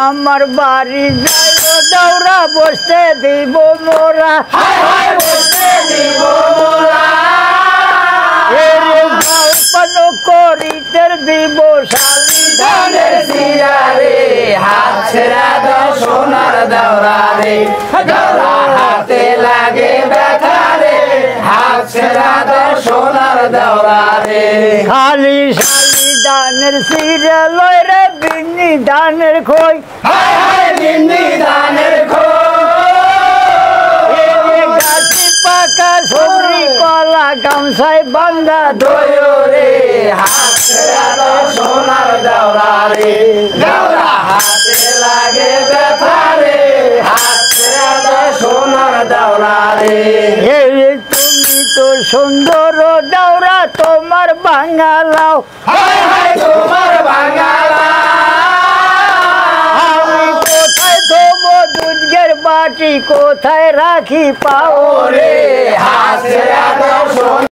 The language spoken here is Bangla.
আমার বাড়ি যাইব দৌড়া বসতে দিব মোরা করিতে দিব শালি ধানের সিরারে হাত ছেড়া দাও সোনার দৌড়া রে দৌড়া হাতে লাগে ব্যথা রে হাত ছেড়া দাও সোনার দৌড়া রে খালি শালি ধানের সিরা লয় রে বিন্নি ধানের খই বিন্নি ধানের খই গাছি পাকা সবরি কলা গামছায় বান্ধা দয় রে হাত ছেড়া দাও সোনার দৌড়া রে দৌড়া হাতে লাগে ব্যথা রে হাত ছেড়া দাও সোনার দৌড়া রে তুমি তো সুন্দর দৌড়া তোমার বাঙালাও তোমার বাঙালা আমি কোথায় থবো দুধের বাটি কোথায় রাখি পাও রে